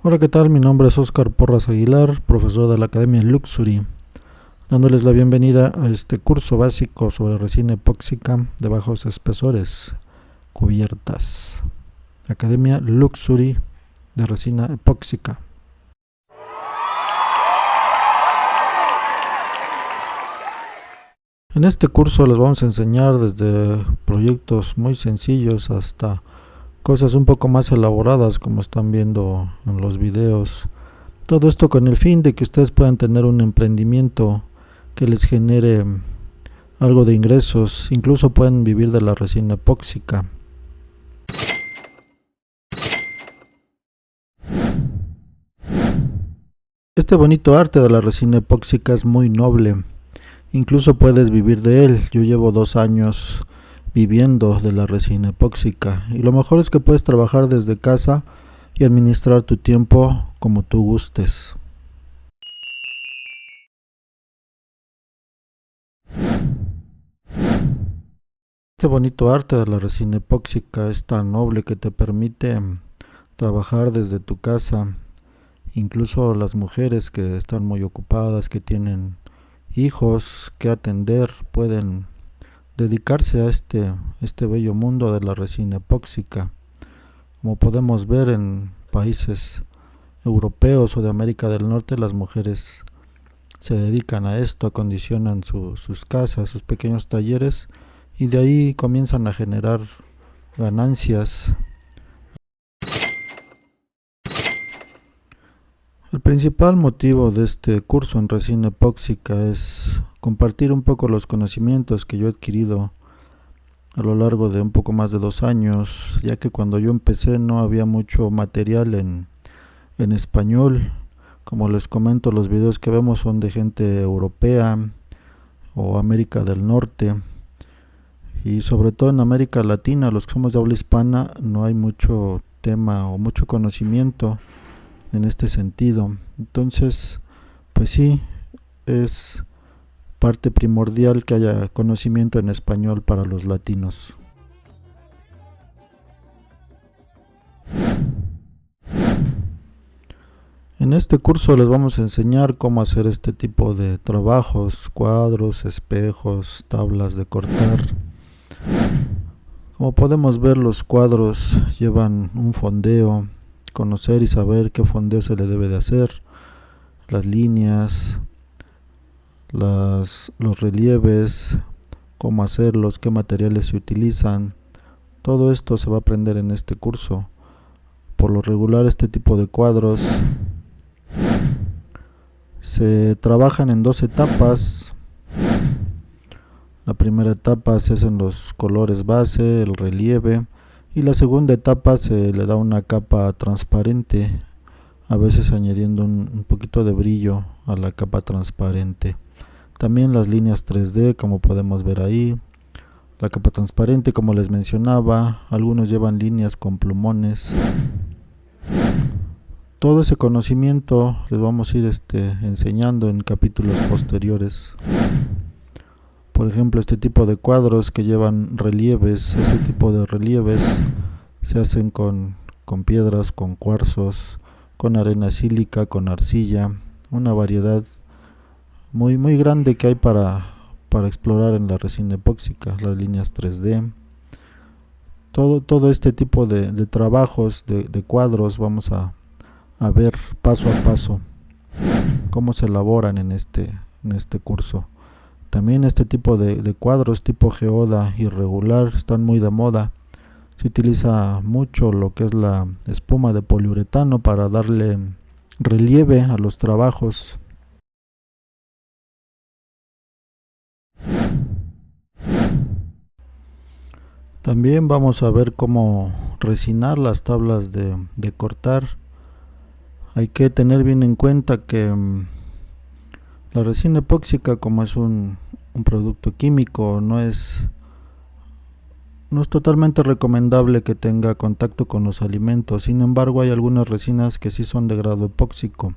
Hola, ¿qué tal? Mi nombre es Oscar Porras Aguilar, profesor de la Academia Luxury, dándoles la bienvenida a este curso básico sobre resina epóxica de bajos espesores, cubiertas. Academia Luxury de resina epóxica. En este curso les vamos a enseñar desde proyectos muy sencillos hasta cosas un poco más elaboradas, como están viendo en los videos. Todo esto con el fin de que ustedes puedan tener un emprendimiento que les genere algo de ingresos, incluso pueden vivir de la resina epóxica. Este bonito arte de la resina epóxica es muy noble, incluso puedes vivir de él. Yo llevo 2 años viviendo de la resina epóxica y lo mejor es que puedes trabajar desde casa y administrar tu tiempo como tú gustes. Este bonito arte de la resina epóxica es tan noble que te permite trabajar desde tu casa. Incluso las mujeres que están muy ocupadas, que tienen hijos que atender, pueden dedicarse a este bello mundo de la resina epóxica. Como podemos ver en países europeos o de América del Norte, las mujeres se dedican a esto, acondicionan sus casas, sus pequeños talleres, y de ahí comienzan a generar ganancias. El principal motivo de este curso en resina epóxica es compartir un poco los conocimientos que yo he adquirido a lo largo de un poco más de 2 años, ya que cuando yo empecé no había mucho material en español. Como les comento, los videos que vemos son de gente europea o América del Norte, y sobre todo en América Latina, los que somos de habla hispana, no hay mucho tema o mucho conocimiento en este sentido. Entonces, pues sí, es parte primordial que haya conocimiento en español para los latinos. En este curso les vamos a enseñar cómo hacer este tipo de trabajos: cuadros, espejos, tablas de cortar. Como podemos ver, los cuadros llevan un fondeo, conocer y saber qué fondeo se le debe de hacer, las líneas, los relieves, cómo hacerlos, qué materiales se utilizan. Todo esto se va a aprender en este curso. Por lo regular, este tipo de cuadros se trabajan en 2 etapas. La primera etapa se hacen los colores base, el relieve, y la segunda etapa se le da una capa transparente, a veces añadiendo un poquito de brillo a la capa transparente. También las líneas 3D, como podemos ver ahí, la capa transparente, como les mencionaba, algunos llevan líneas con plumones. Todo ese conocimiento les vamos a ir enseñando en capítulos posteriores. Por ejemplo, este tipo de cuadros que llevan relieves, ese tipo de relieves se hacen con piedras, con cuarzos, con arena sílica, con arcilla, una variedad muy grande que hay para explorar en la resina epóxica, las líneas 3D. Todo este tipo de trabajos, de cuadros, vamos a ver paso a paso cómo se elaboran en este curso. También este tipo de cuadros tipo geoda irregular están muy de moda. Se utiliza mucho lo que es la espuma de poliuretano para darle relieve a los trabajos. También vamos a ver cómo resinar las tablas de cortar. Hay que tener bien en cuenta que la resina epóxica, como es un producto químico, no es totalmente recomendable que tenga contacto con los alimentos. Sin embargo, hay algunas resinas que sí son de grado epóxico,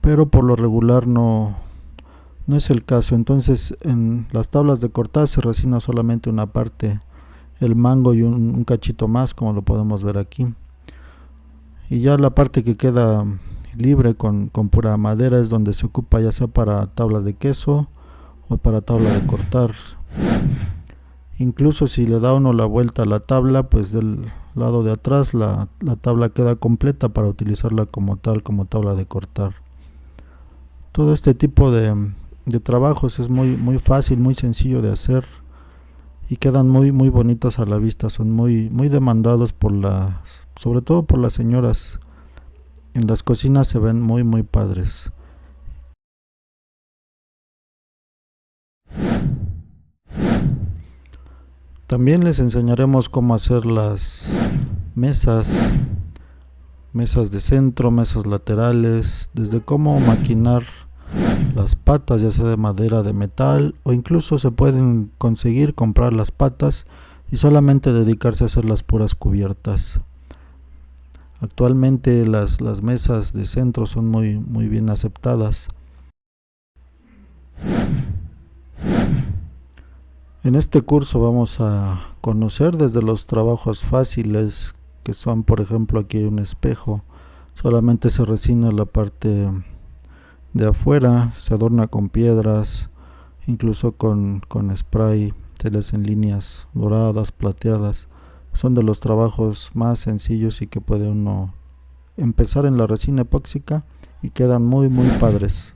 pero por lo regular no es el caso. Entonces, en las tablas de cortar se resina solamente una parte, el mango y un cachito más, como lo podemos ver aquí. y ya la parte que queda libre con pura madera es donde se ocupa, ya sea para tablas de queso o para tabla de cortar. Incluso si le da uno la vuelta a la tabla, pues del lado de atrás la tabla queda completa para utilizarla como tal, como tabla de cortar. Todo este tipo de trabajos es muy fácil, muy sencillo de hacer y quedan muy bonitos a la vista. Son muy demandados sobre todo por las señoras. En las cocinas se ven muy padres. También les enseñaremos cómo hacer las mesas, mesas de centro, mesas laterales, desde cómo maquinar las patas, ya sea de madera, de metal, o incluso se pueden comprar las patas y solamente dedicarse a hacer las puras cubiertas. Actualmente las mesas de centro son muy bien aceptadas. En este curso vamos a conocer desde los trabajos fáciles, que son, por ejemplo, aquí hay un espejo, solamente se resina la parte de afuera, se adorna con piedras, incluso con spray, se le hacen líneas doradas, plateadas. Son de los trabajos más sencillos y que puede uno empezar en la resina epóxica y quedan muy padres.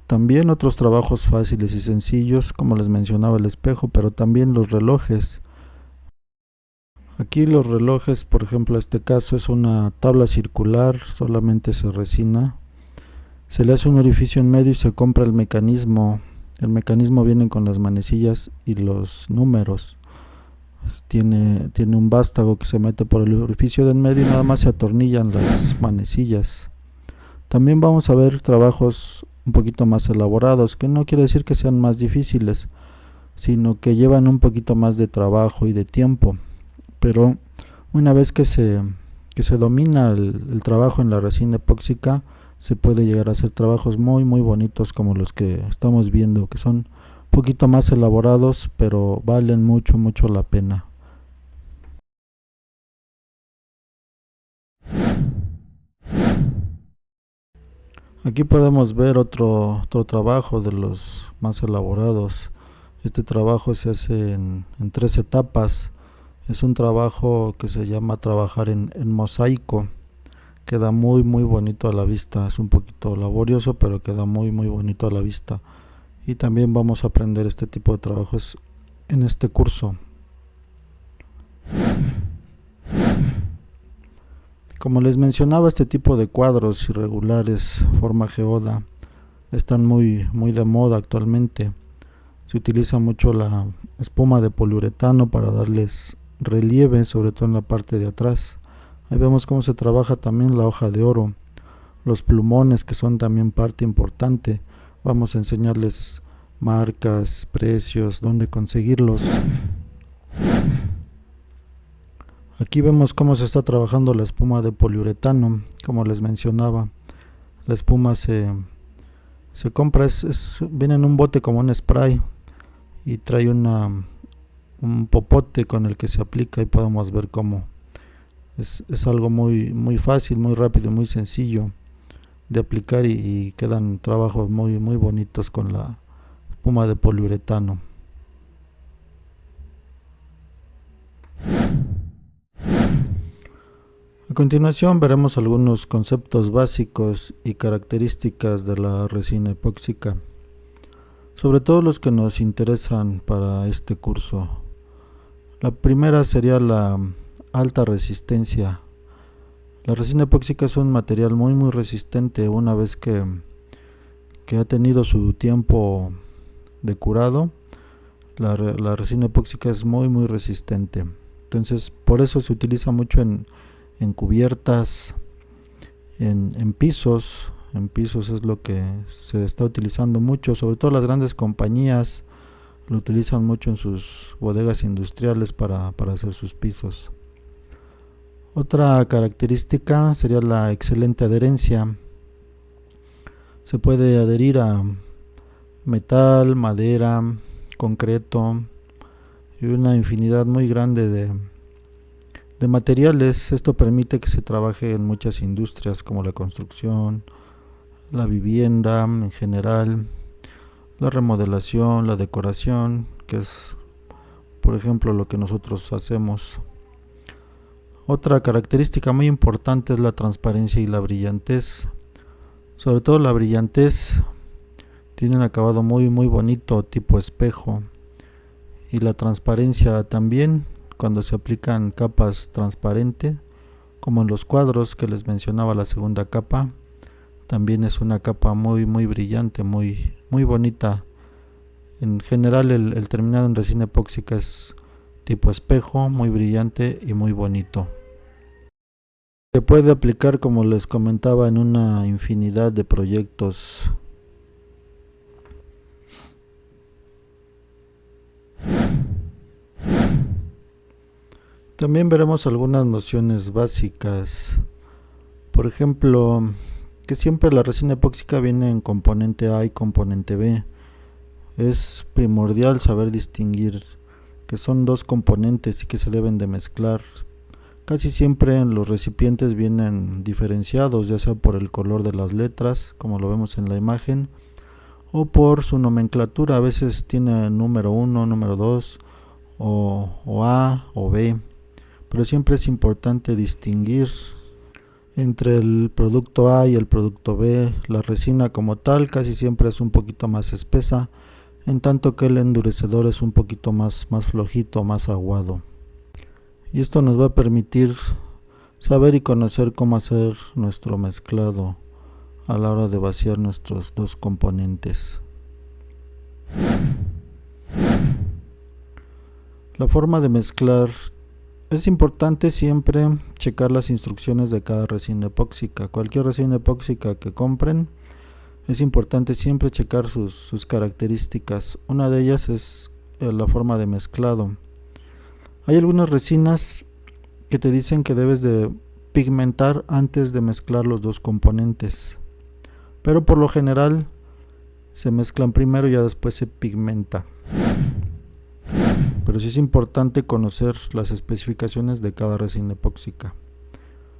También otros trabajos fáciles y sencillos, como les mencionaba el espejo, pero también los relojes. Aquí los relojes, por ejemplo, este caso es una tabla circular, solamente se resina. Se le hace un orificio en medio y se compra el mecanismo. El mecanismo viene con las manecillas y los números. Tiene un vástago que se mete por el orificio de en medio y nada más se atornillan las manecillas. También vamos a ver trabajos un poquito más elaborados, que no quiere decir que sean más difíciles, sino que llevan un poquito más de trabajo y de tiempo. Pero una vez que se domina el trabajo en la resina epóxica, se puede llegar a hacer trabajos muy bonitos como los que estamos viendo, que son un poquito más elaborados, pero valen mucho la pena. Aquí podemos ver otro trabajo de los más elaborados. Este trabajo se hace en 3 etapas. Es un trabajo que se llama trabajar en mosaico. Queda muy bonito a la vista. Es un poquito laborioso, pero queda muy bonito a la vista. Y también vamos a aprender este tipo de trabajos en este curso. Como les mencionaba, este tipo de cuadros irregulares, forma geoda, están muy de moda actualmente. Se utiliza mucho la espuma de poliuretano para darles relieve, sobre todo en la parte de atrás. Ahí vemos cómo se trabaja también la hoja de oro, los plumones, que son también parte importante. Vamos a enseñarles marcas, precios, dónde conseguirlos. Aquí vemos cómo se está trabajando la espuma de poliuretano. Como les mencionaba, la espuma se compra, viene en un bote como un spray y trae un popote con el que se aplica y podemos ver cómo es algo muy fácil, muy rápido, muy sencillo de aplicar y quedan trabajos muy bonitos con la espuma de poliuretano. A continuación veremos algunos conceptos básicos y características de la resina epóxica, sobre todo los que nos interesan para este curso. La primera sería la alta resistencia. La resina epóxica es un material muy resistente. Una vez que ha tenido su tiempo de curado, la resina epóxica es muy resistente. Entonces, por eso se utiliza mucho en cubiertas, en pisos. En pisos es lo que se está utilizando mucho, sobre todo las grandes compañías lo utilizan mucho en sus bodegas industriales para hacer sus pisos. Otra característica sería la excelente adherencia. Se puede adherir a metal, madera, concreto y una infinidad muy grande de materiales. Esto permite que se trabaje en muchas industrias como la construcción, la vivienda en general, la remodelación, la decoración, que es por ejemplo lo que nosotros hacemos. Otra característica muy importante es la transparencia y la brillantez. Sobre todo la brillantez tiene un acabado muy bonito, tipo espejo, y la transparencia también, cuando se aplican capas transparentes, como en los cuadros que les mencionaba. La segunda capa también es una capa muy brillante, muy bonita. En general el terminado en resina epóxica es tipo espejo, muy brillante y muy bonito. Se puede aplicar, como les comentaba, en una infinidad de proyectos. También veremos algunas nociones básicas. Por ejemplo, que siempre la resina epóxica viene en componente A y componente B. Es primordial saber distinguir que son dos componentes y que se deben de mezclar. Casi siempre en los recipientes vienen diferenciados, ya sea por el color de las letras, como lo vemos en la imagen, o por su nomenclatura. A veces tiene número 1, número 2, o A o B, pero siempre es importante distinguir entre el producto A y el producto B. La resina como tal casi siempre es un poquito más espesa, en tanto que el endurecedor es un poquito más flojito, más aguado. Y esto nos va a permitir saber y conocer cómo hacer nuestro mezclado a la hora de vaciar nuestros dos componentes. La forma de mezclar: es importante siempre checar las instrucciones de cada resina epóxica. Cualquier resina epóxica que compren, es importante siempre checar sus características. Una de ellas es la forma de mezclado. Hay algunas resinas que te dicen que debes de pigmentar antes de mezclar los dos componentes, pero por lo general se mezclan primero y ya después se pigmenta. Pero sí es importante conocer las especificaciones de cada resina epóxica.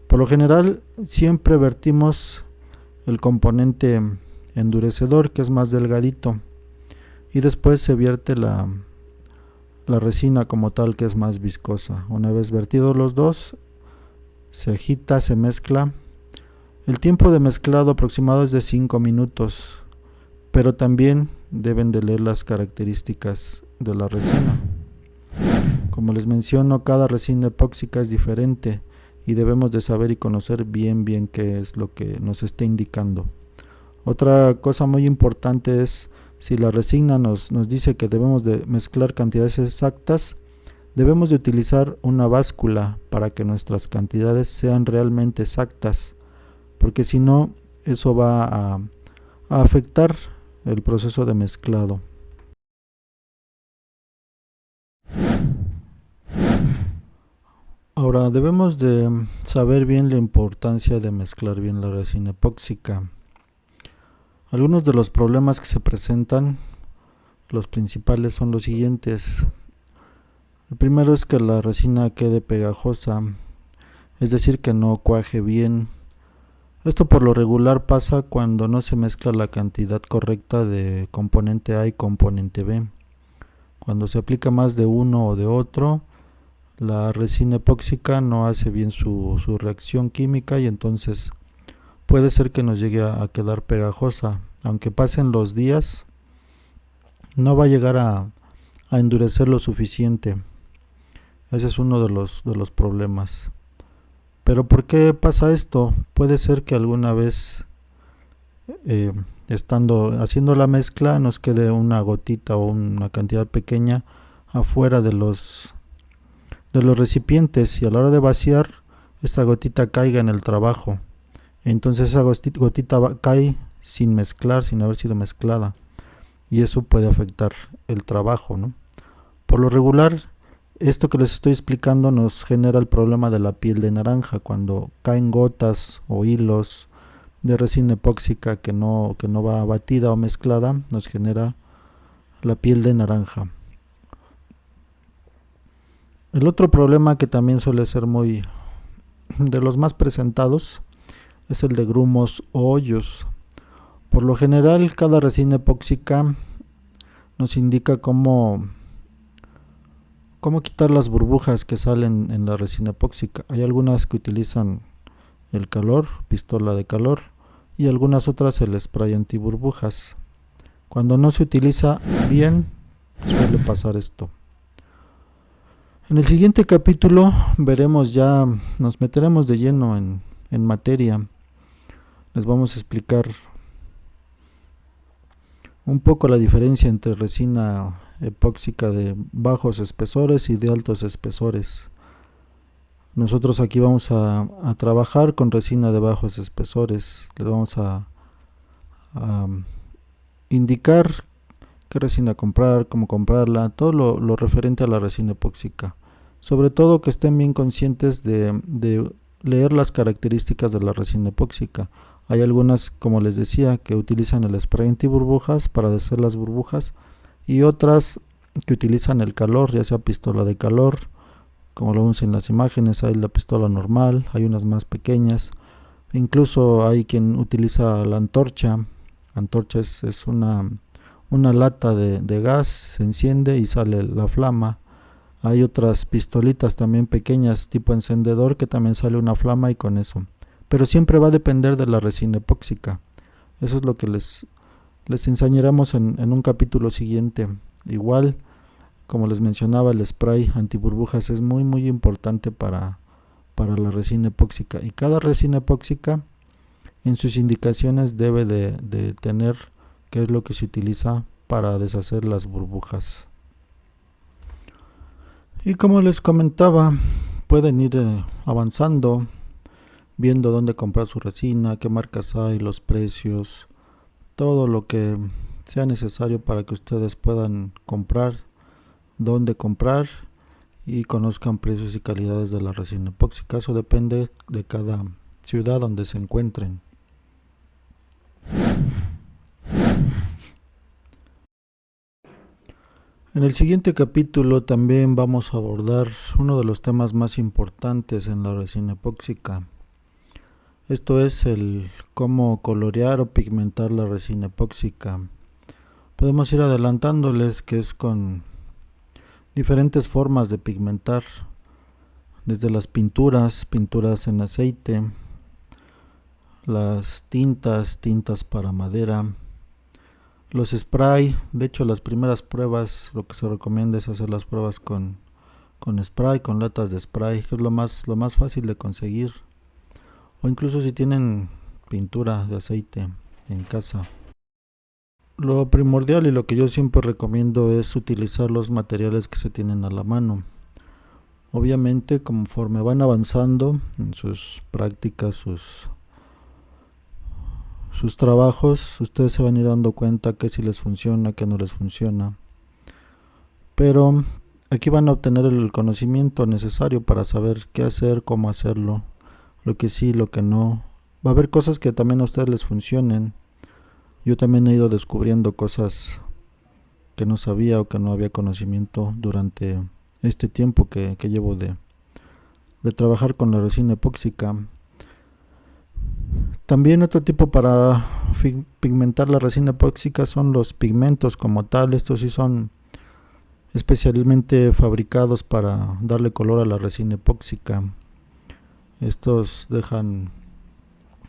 Por lo general siempre vertimos el componente endurecedor, que es más delgadito, y después se vierte la resina como tal, que es más viscosa. Una vez vertidos los dos, se agita, se mezcla. El tiempo de mezclado aproximado es de 5 minutos, pero también deben de leer las características de la resina. Como les menciono, cada resina epóxica es diferente y debemos de saber y conocer bien qué es lo que nos está indicando. Otra cosa muy importante es, si la resina nos dice que debemos de mezclar cantidades exactas, debemos de utilizar una báscula para que nuestras cantidades sean realmente exactas, porque si no, eso va a afectar el proceso de mezclado. Ahora debemos de saber bien la importancia de mezclar bien la resina epóxica. Algunos de los problemas que se presentan, los principales, son los siguientes. El primero es que la resina quede pegajosa, es decir, que no cuaje bien. Esto por lo regular pasa cuando no se mezcla la cantidad correcta de componente A y componente B. Cuando se aplica más de uno o de otro, la resina epóxica no hace bien su reacción química y entonces puede ser que nos llegue a quedar pegajosa. Aunque pasen los días, no va a llegar a endurecer lo suficiente. Ese es uno de los problemas. Pero ¿por qué pasa esto? Puede ser que alguna vez, haciendo la mezcla, nos quede una gotita o una cantidad pequeña afuera de los recipientes, y a la hora de vaciar, esa gotita caiga en el trabajo. Entonces esa gotita cae sin mezclar, sin haber sido mezclada, y eso puede afectar el trabajo, ¿no? Por lo regular, esto que les estoy explicando nos genera el problema de la piel de naranja, cuando caen gotas o hilos de resina epóxica que no va batida o mezclada, nos genera la piel de naranja. El otro problema que también suele ser muy de los más presentados es el de grumos o hoyos. Por lo general, cada resina epóxica nos indica cómo quitar las burbujas que salen en la resina epóxica. Hay algunas que utilizan el calor, pistola de calor, y algunas otras el spray antiburbujas. Cuando no se utiliza bien, suele pasar esto. En el siguiente capítulo veremos ya, nos meteremos de lleno en materia. Les vamos a explicar un poco la diferencia entre resina epóxica de bajos espesores y de altos espesores. Nosotros aquí vamos a trabajar con resina de bajos espesores. Les vamos a indicar qué resina comprar, cómo comprarla, todo lo referente a la resina epóxica. Sobre todo que estén bien conscientes de leer las características de la resina epóxica. Hay algunas, como les decía, que utilizan el spray antiburbujas para deshacer las burbujas y otras que utilizan el calor, ya sea pistola de calor, como lo vemos en las imágenes. Hay la pistola normal, hay unas más pequeñas, incluso hay quien utiliza la antorcha. Antorcha es una lata de gas, se enciende y sale la flama. Hay otras pistolitas también pequeñas tipo encendedor que también sale una flama y con eso. Pero siempre va a depender de la resina epóxica. Eso es lo que les enseñaremos en un capítulo siguiente. Igual, como les mencionaba, el spray antiburbujas es muy muy importante para la resina epóxica. Y cada resina epóxica en sus indicaciones debe de tener qué es lo que se utiliza para deshacer las burbujas. Y como les comentaba, pueden ir avanzando, viendo dónde comprar su resina, qué marcas hay, los precios, todo lo que sea necesario para que ustedes puedan comprar, dónde comprar y conozcan precios y calidades de la resina epóxica. Eso depende de cada ciudad donde se encuentren. En el siguiente capítulo también vamos a abordar uno de los temas más importantes en la resina epóxica. Esto es el cómo colorear o pigmentar la resina epóxica. Podemos ir adelantándoles que es con diferentes formas de pigmentar, desde las pinturas en aceite, las tintas para madera, los spray. De hecho, las primeras pruebas, lo que se recomienda es hacer las pruebas con spray, con latas de spray, que es lo más fácil de conseguir. O incluso si tienen pintura de aceite en casa. Lo primordial y lo que yo siempre recomiendo es utilizar los materiales que se tienen a la mano. Obviamente, conforme van avanzando en sus prácticas, sus trabajos, ustedes se van a ir dando cuenta que si les funciona, que no les funciona. Pero aquí van a obtener el conocimiento necesario para saber qué hacer, cómo hacerlo, lo que sí, lo que no. Va a haber cosas que también a ustedes les funcionen. Yo también he ido descubriendo cosas que no sabía o que no había conocimiento durante este tiempo que llevo de trabajar con la resina epóxica. También otro tipo para pigmentar la resina epóxica son los pigmentos como tal. Estos sí son especialmente fabricados para darle color a la resina epóxica. Estos dejan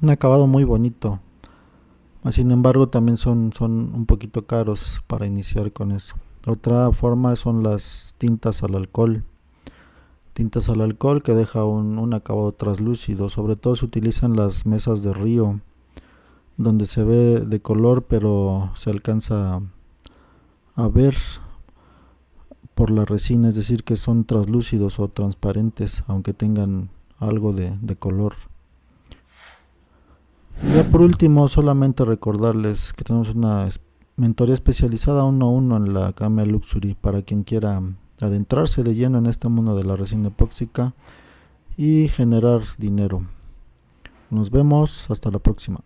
un acabado muy bonito. Sin embargo, también son un poquito caros para iniciar con eso. Otra forma son las tintas al alcohol. Tintas al alcohol que deja un acabado traslúcido. Sobre todo se utilizan las mesas de río, donde se ve de color, pero se alcanza a ver por la resina, es decir, que son translúcidos o transparentes, aunque tengan algo de color. Y ya por último, solamente recordarles que tenemos una mentoría especializada 1-1 en la Camea Luxury para quien quiera adentrarse de lleno en este mundo de la resina epóxica y generar dinero. Nos vemos, hasta la próxima.